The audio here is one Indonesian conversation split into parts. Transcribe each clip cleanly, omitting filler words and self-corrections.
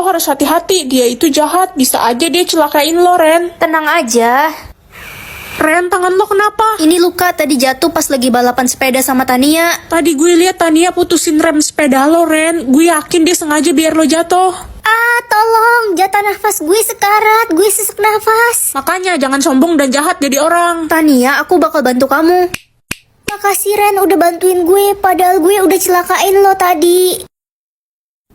Lo harus hati-hati, dia itu jahat. Bisa aja dia celakain lo, Ren. Tenang aja. Ren, tangan lo kenapa? Ini luka tadi jatuh pas lagi balapan sepeda sama Tania. Tadi gue lihat Tania putusin rem sepeda lo, Ren. Gue yakin dia sengaja biar lo jatuh. Tolong, jatah nafas gue sekarat, gue sesak nafas. Makanya jangan sombong dan jahat jadi orang. Tania, aku bakal bantu kamu. Makasih Ren udah bantuin gue, padahal gue udah celakain lo tadi.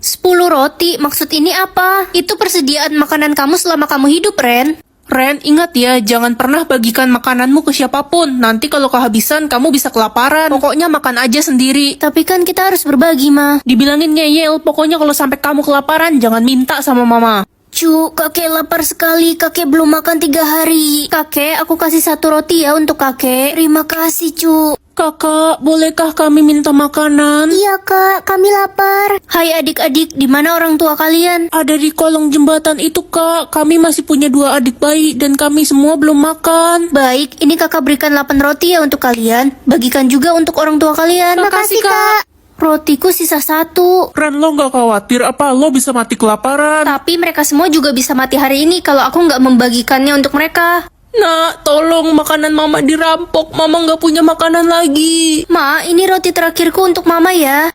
10 roti, maksud ini apa? Itu persediaan makanan kamu selama kamu hidup, Ren. Ren, ingat ya, jangan pernah bagikan makananmu ke siapapun. Nanti kalau kehabisan, kamu bisa kelaparan. Pokoknya makan aja sendiri. Tapi kan kita harus berbagi, Ma. Dibilangin ngeyel, pokoknya kalau sampai kamu kelaparan, jangan minta sama mama. Cu, kakek lapar sekali. Kakek belum makan 3 hari. Kakek, aku kasih 1 roti ya untuk kakek. Terima kasih, Cu. Kakak, bolehkah kami minta makanan? Iya kak, kami lapar. Hai adik-adik, di mana orang tua kalian? Ada di kolong jembatan itu, Kak. Kami masih punya 2 adik bayi dan kami semua belum makan. Baik, ini kakak berikan 8 roti ya untuk kalian. Bagikan juga untuk orang tua kalian. Makasih, Kak. Rotiku sisa 1. Ren, lo nggak khawatir apa lo bisa mati kelaparan? Tapi mereka semua juga bisa mati hari ini kalau aku nggak membagikannya untuk mereka. Nak, tolong makanan mama dirampok. Mama nggak punya makanan lagi. Ma, ini roti terakhirku untuk mama ya.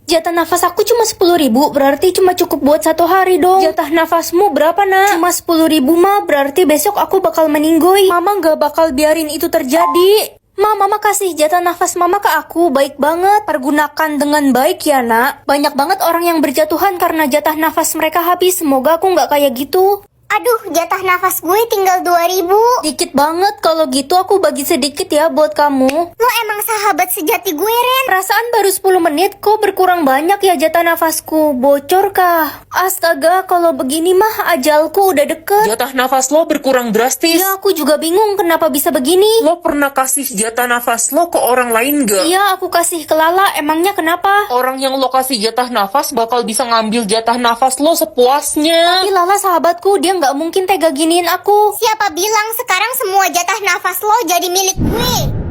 Jatah nafas aku cuma 10.000, berarti cuma cukup buat 1 hari dong. Jatah nafasmu berapa, Nak? Cuma 10.000, Ma, berarti besok aku bakal meninggoy. Mama nggak bakal biarin itu terjadi. Mama kasih jatah nafas mama ke aku, baik banget. Pergunakan dengan baik ya, Nak. Banyak banget orang yang berjatuhan karena jatah nafas mereka habis. Semoga aku nggak kayak gitu. Aduh, jatah nafas gue tinggal 2.000. Dikit banget, kalau gitu aku bagi sedikit ya buat kamu. Lo emang sahabat sejati gue, Ren. Perasaan baru 10 menit kok berkurang banyak ya jatah nafasku. Bocor kah? Astaga, kalau begini mah ajalku udah deket. Jatah nafas lo berkurang drastis. Ya, aku juga bingung kenapa bisa begini. Lo pernah kasih jatah nafas lo ke orang lain gak? Iya, aku kasih ke Lala, emangnya kenapa? Orang yang lo kasih jatah nafas bakal bisa ngambil jatah nafas lo sepuasnya. Tapi Lala sahabatku, dia nggak mungkin tega giniin aku. Siapa bilang sekarang semua jatah nafas lo jadi milik gue?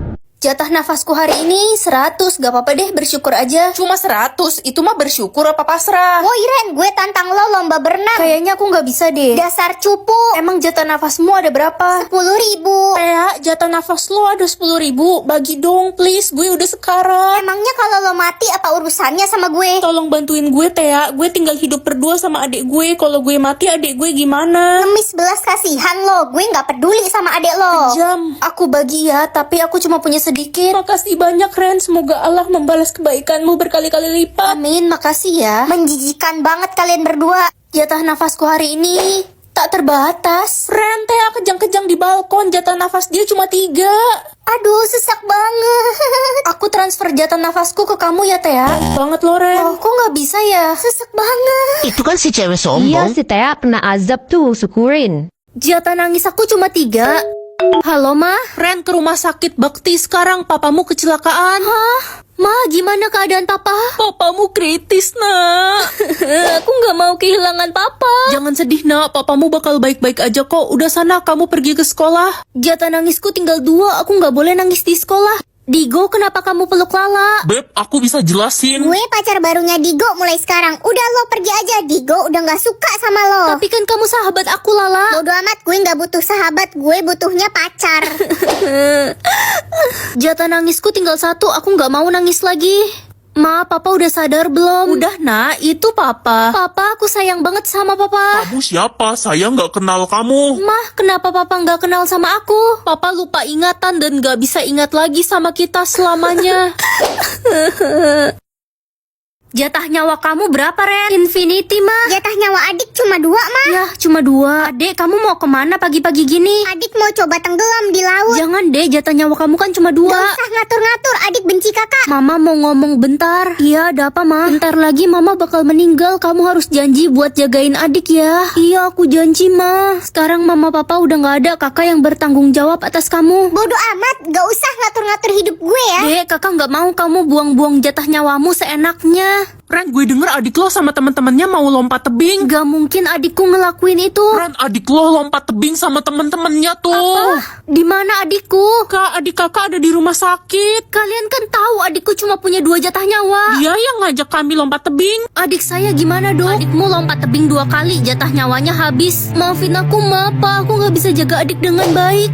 Jatah nafasku hari ini 100, gak apa-apa deh, bersyukur aja. Cuma 100, itu mah bersyukur apa pasrah? Woi Ren, gue tantang lo lomba berenang. Kayaknya aku nggak bisa deh. Dasar cupu. Emang jatah nafasmu ada berapa? 10.000. Tea, jatah nafas lo ada 10.000. Bagi dong, please. Gue udah sekarat. Emangnya kalau lo mati apa urusannya sama gue? Tolong bantuin gue, Tea. Gue tinggal hidup berdua sama adik gue. Kalau gue mati, adik gue gimana? Ngemis belas kasihan lo. Gue nggak peduli sama adek lo. Jam. Aku bagi ya, tapi aku cuma punya sedikit. Makasih banyak, Ren. Semoga Allah membalas kebaikanmu berkali-kali lipat. Amin, makasih ya. Menjijikan banget kalian berdua. Jatah nafasku hari ini tak terbatas. Ren, Tea kejang-kejang di balkon. Jatah nafas dia cuma 3. Aduh, sesak banget. Aku transfer jatah nafasku ke kamu ya, Tea. Banget lo, Ren. Oh, kok nggak bisa ya? Sesak banget. Itu kan si cewek sombong. Iya si Tea kena azab tuh, syukurin. Jatah nangis aku cuma 3. Halo, Ma? Ren, ke rumah sakit Bakti sekarang. Papamu kecelakaan. Hah? Ma, gimana keadaan Papa? Papamu kritis, nak. Aku nggak mau kehilangan Papa. Jangan sedih, nak. Papamu bakal baik-baik aja kok. Udah sana, kamu pergi ke sekolah. Jatah nangisku tinggal 2, aku nggak boleh nangis di sekolah. Digo, kenapa kamu peluk Lala? Beb, aku bisa jelasin. Gue pacar barunya Digo mulai sekarang. Udah lo pergi aja. Digo udah gak suka sama lo. Tapi kan kamu sahabat aku, Lala. Bodo amat, gue gak butuh sahabat. Gue butuhnya pacar. Jatah nangisku tinggal 1, aku nggak mau nangis lagi. Ma, Papa udah sadar belum? Udah, nak. Itu papa. Papa, aku sayang banget sama Papa. Kamu siapa? Saya nggak kenal kamu. Mah, kenapa Papa nggak kenal sama aku? Papa lupa ingatan dan gak bisa ingat lagi sama kita selamanya. Jatah nyawa kamu berapa, Ren? Infinity, Ma. Jatah nyawa adik cuma 2, Ma. Ya, cuma 2. Adek, kamu mau kemana pagi-pagi gini? Adik mau coba tenggelam di laut. Jangan deh, jatah nyawa kamu kan cuma 2. Gak usah ngatur-ngatur, adik benci kakak. Mama mau ngomong bentar. Iya, ada apa, Ma? Bentar lagi Mama bakal meninggal. Kamu harus janji buat jagain adik ya. Iya, aku janji, Ma. Sekarang Mama Papa udah gak ada. Kakak yang bertanggung jawab atas kamu. Bodo amat, gak usah ngatur-ngatur hidup gue ya. Dek, kakak gak mau kamu buang-buang jatah nyawamu seenaknya. Ren, gue denger adik lo sama teman-temannya mau lompat tebing. Gak mungkin adikku ngelakuin itu. Ren, adik lo lompat tebing sama teman-temannya tuh. Di mana adikku? Kak, adik kakak ada di rumah sakit. Kalian kan tahu adikku cuma punya 2 jatah nyawa. Dia yang ngajak kami lompat tebing. Adik saya gimana dong? Adikmu lompat tebing 2 kali, jatah nyawanya habis. Maafin aku, Ma, Pa. Aku gak bisa jaga adik dengan baik.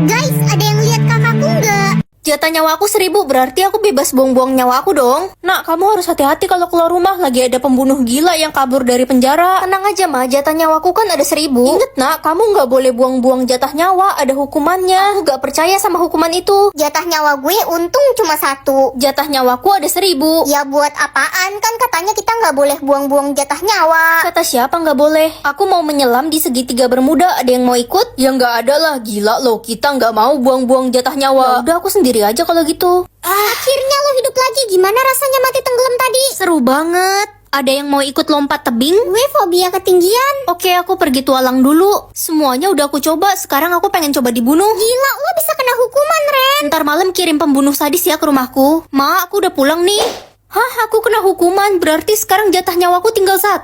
Guys, ada yang lihat kakakku nggak? Jatah nyawa aku 1000, berarti aku bebas buang-buang nyawa aku dong. Nak, kamu harus hati-hati kalau keluar rumah. Lagi ada pembunuh gila yang kabur dari penjara. Tenang aja, Ma, jatah nyawaku kan ada 1000. Ingat, Nak, kamu nggak boleh buang-buang jatah nyawa. Ada hukumannya. Aku gak percaya sama hukuman itu. Jatah nyawa gue untung cuma 1. Jatah nyawaku ada 1000. Ya buat apaan? Kan katanya kita nggak boleh buang-buang jatah nyawa. Kata siapa nggak boleh? Aku mau menyelam di segitiga bermuda. Ada yang mau ikut? Ya nggak ada lah. Gila loh, kita nggak mau buang-buang jatah nyawa. Ya udah, aku sendiri aja kalau gitu. Akhirnya lo hidup lagi. Gimana rasanya mati tenggelam tadi? Seru banget. Ada yang mau ikut lompat tebing? Gue fobia ketinggian. Oke, aku pergi tualang dulu. Semuanya udah aku coba. Sekarang aku pengen coba dibunuh. Gila, lo bisa kena hukuman, Ren. Ntar malam kirim pembunuh sadis ya ke rumahku. Ma, aku udah pulang nih. Hah, aku kena hukuman. Berarti sekarang jatah nyawaku tinggal 1.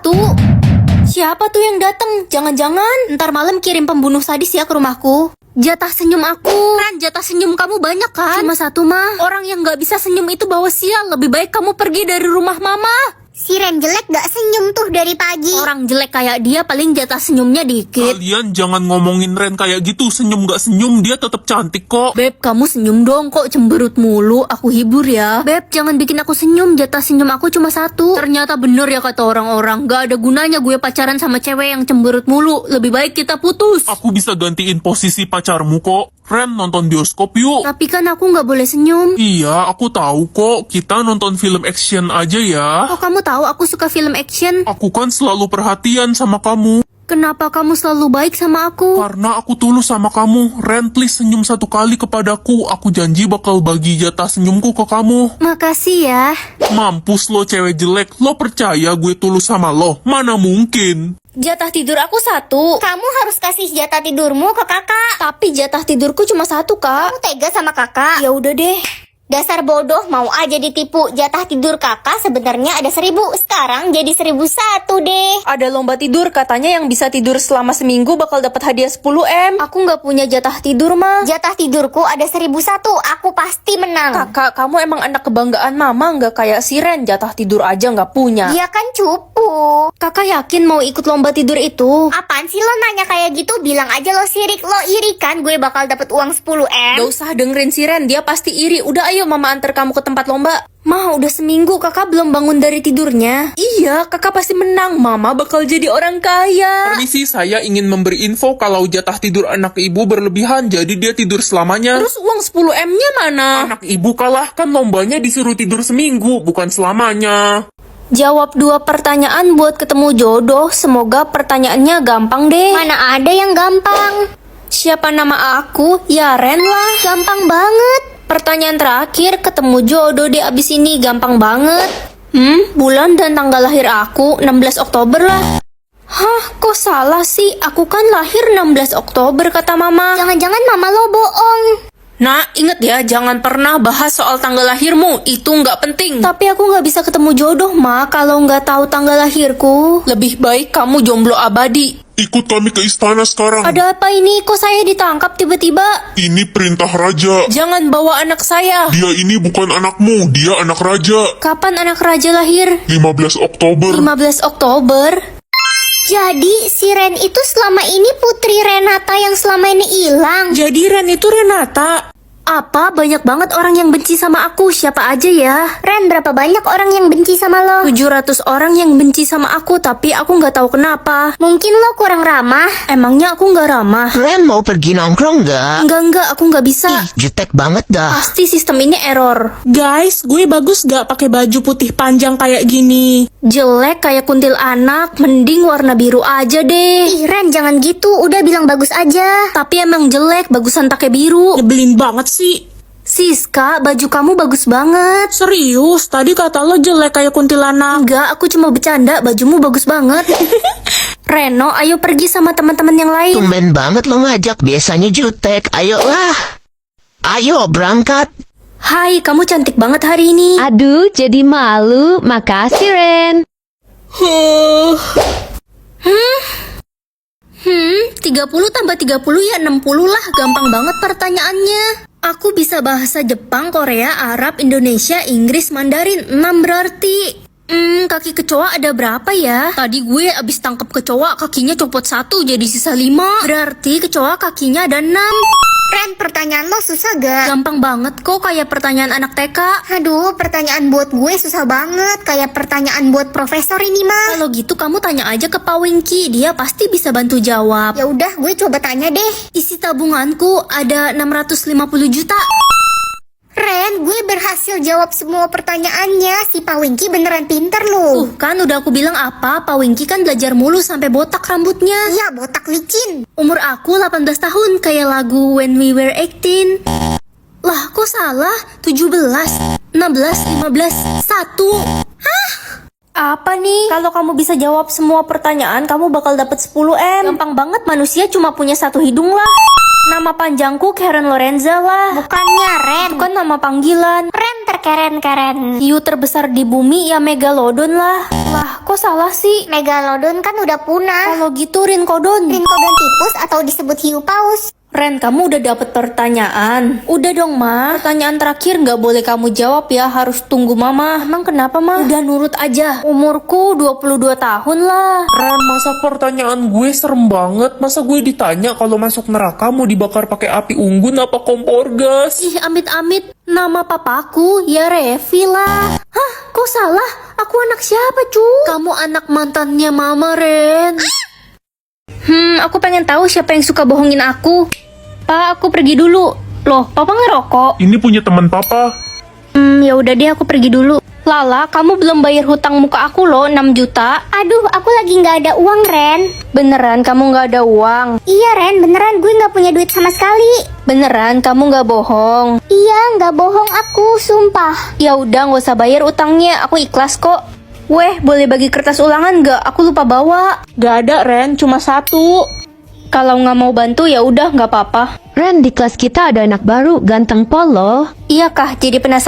Siapa tuh yang datang? Jangan-jangan ntar malam kirim pembunuh sadis ya ke rumahku. Jatah senyum aku. Ran, jatah senyum kamu banyak kan? Cuma 1, Ma. Orang yang gak bisa senyum itu bawa sial. Lebih baik kamu pergi dari rumah Mama. Si Ren jelek gak senyum tuh dari pagi. Orang jelek kayak dia paling jatah senyumnya dikit. Kalian jangan ngomongin Ren kayak gitu. Senyum gak senyum, dia tetap cantik kok. Beb, kamu senyum dong, kok cemberut mulu. Aku hibur ya. Beb, jangan bikin aku senyum. Jatah senyum aku cuma 1. Ternyata bener ya kata orang-orang. Gak ada gunanya gue pacaran sama cewek yang cemberut mulu. Lebih baik kita putus. Aku bisa gantiin posisi pacarmu kok. Ren, nonton bioskop yuk. Tapi kan aku gak boleh senyum. Iya, aku tahu kok. Kita nonton film action aja ya. Kok kamu tahu aku suka film action? Aku kan selalu perhatian sama kamu. Kenapa kamu selalu baik sama aku? Karena aku tulus sama kamu. Ren, please senyum 1 kali kepadaku. Aku janji bakal bagi jatah senyumku ke kamu. Makasih ya. Mampus lo cewek jelek. Lo percaya gue tulus sama lo? Mana mungkin. Jatah tidur aku 1. Kamu harus kasih jatah tidurmu ke kakak. Tapi jatah tidurku cuma 1, Kak. Kamu tega sama kakak. Ya udah deh. Dasar bodoh, mau aja ditipu. Jatah tidur kakak sebenarnya ada 1000. Sekarang jadi 1001 deh. Ada lomba tidur, katanya yang bisa tidur selama seminggu bakal dapat hadiah 10 M. Aku nggak punya jatah tidur, Ma. Jatah tidurku ada 1001. Aku pasti menang. Kakak, kamu emang anak kebanggaan Mama, nggak kayak si Ren, jatah tidur aja nggak punya. Dia kan cupu. Kakak yakin mau ikut lomba tidur itu? Apaan sih lo nanya kayak gitu? Bilang aja lo sirik. Lo iri kan gue bakal dapet uang 10 M. Gak usah dengerin si Ren, dia pasti iri. Udah ayo Mama antar kamu ke tempat lomba. Ma, udah seminggu kakak belum bangun dari tidurnya. Iya, kakak pasti menang. Mama bakal jadi orang kaya. Permisi, saya ingin memberi info kalau jatah tidur anak ibu berlebihan, jadi dia tidur selamanya. Terus uang 10 M-nya mana? Anak ibu kalah, kan lombanya disuruh tidur seminggu, bukan selamanya. Jawab 2 pertanyaan buat ketemu jodoh. Semoga pertanyaannya gampang deh. Mana ada yang gampang. Siapa nama aku? Ya Ren lah. Gampang banget. Pertanyaan terakhir, ketemu jodoh deh abis ini. Gampang banget. Bulan dan tanggal lahir aku 16 Oktober lah. Hah, kok salah sih? Aku kan lahir 16 Oktober kata Mama. Jangan-jangan mama lo bohong. Nah, inget ya, jangan pernah bahas soal tanggal lahirmu. Itu nggak penting. Tapi aku nggak bisa ketemu jodoh, Ma, kalau nggak tahu tanggal lahirku. Lebih baik kamu jomblo abadi. Ikut kami ke istana sekarang. Ada apa ini? Kok saya ditangkap tiba-tiba? Ini perintah raja. Jangan bawa anak saya. Dia ini bukan anakmu, dia anak raja. Kapan anak raja lahir? 15 Oktober. 15 Oktober. Jadi si Ren itu selama ini putri Renata yang selama ini hilang. Jadi Ren itu Renata. Apa? Banyak banget orang yang benci sama aku. Siapa aja ya? Ren, berapa banyak orang yang benci sama lo? 700 orang yang benci sama aku, tapi aku nggak tahu kenapa. Mungkin lo kurang ramah. Emangnya aku nggak ramah? Ren mau pergi nongkrong nggak? Enggak, aku nggak bisa. Jutek banget dah. Pasti sistem ini error. Guys, gue bagus gak pakai baju putih panjang kayak gini? Jelek kayak kuntil anak, mending warna biru aja deh. Ih Ren, jangan gitu. Udah bilang bagus aja. Tapi emang jelek, bagusan pakai biru. Nyebelin banget sih. Siska, baju kamu bagus banget. Serius, tadi kata lo jelek kayak kuntilanak. Enggak, aku cuma bercanda, bajumu bagus banget. Reno, ayo pergi sama teman-teman yang lain. Tumben banget lo ngajak, biasanya jutek. Ayolah. Ayo berangkat. Hai, kamu cantik banget hari ini. Aduh, jadi malu. Makasih, Ren. 30 tambah 30 ya 60 lah. Gampang banget pertanyaannya. Aku bisa bahasa Jepang, Korea, Arab, Indonesia, Inggris, Mandarin. 6 berarti. Kaki kecoa ada berapa ya? Tadi gue abis tangkap kecoa, kakinya copot 1 jadi sisa 5. Berarti kecoa kakinya ada 6. Ren, pertanyaan lo susah gak? Gampang banget kok, kayak pertanyaan anak TK. Aduh, pertanyaan buat gue susah banget. Kayak pertanyaan buat profesor ini mah. Kalau gitu kamu tanya aja ke Pak Wingky, dia pasti bisa bantu jawab. Ya udah, gue coba tanya deh. Isi tabunganku ada 650 juta. Ren, gue berhasil jawab semua pertanyaannya. Si Pak Wingky beneran pinter loh. Kan udah aku bilang apa, Pak Wingky kan belajar mulu sampai botak rambutnya. Iya, botak licin. Umur aku 18 tahun, kayak lagu When We Were 18. Lah, kok salah? 17, 16, 15, 1. Apa nih? Kalau kamu bisa jawab semua pertanyaan, kamu bakal dapat 10 M. Gampang banget, manusia cuma punya satu hidung lah. Nama panjangku Karen Lorenza lah. Bukannya Ren. Itu kan nama panggilan. Ren terkeren-keren. Hiu terbesar di bumi ya Megalodon lah. Lah, kok salah sih? Megalodon kan udah punah. Kalau gitu Rinkodon. Rinkodon tipus atau disebut hiu paus. Ren, kamu udah dapet pertanyaan? Udah dong, Ma. Pertanyaan terakhir nggak boleh kamu jawab ya, harus tunggu Mama. Emang kenapa, Ma? Udah nurut aja. Umurku 22 tahun lah. Ren, masa pertanyaan gue serem banget? Masa gue ditanya kalau masuk neraka mau dibakar pakai api unggun apa kompor gas? Ih, amit-amit. Nama papaku ya Revi lah. Hah, kok salah? Aku anak siapa, cu? Kamu anak mantannya Mama, Ren. Aku pengen tahu siapa yang suka bohongin aku. Pak, aku pergi dulu. Loh, Papa ngerokok? Ini punya teman papa. Ya udah deh, aku pergi dulu. Lala, kamu belum bayar hutang muka aku loh, 6 juta. Aduh, aku lagi nggak ada uang, Ren. Beneran kamu nggak ada uang? Iya, Ren, beneran gue nggak punya duit sama sekali. Beneran kamu nggak bohong? Iya, nggak bohong aku, sumpah. Ya udah, nggak usah bayar utangnya, aku ikhlas kok. Weh, boleh bagi kertas ulangan nggak? Aku lupa bawa. Nggak ada, Ren, cuma 1. Kalau nggak mau bantu ya udah nggak apa-apa. Ren, di kelas kita ada anak baru, ganteng pol loh. Iya kah? Jadi penasaran.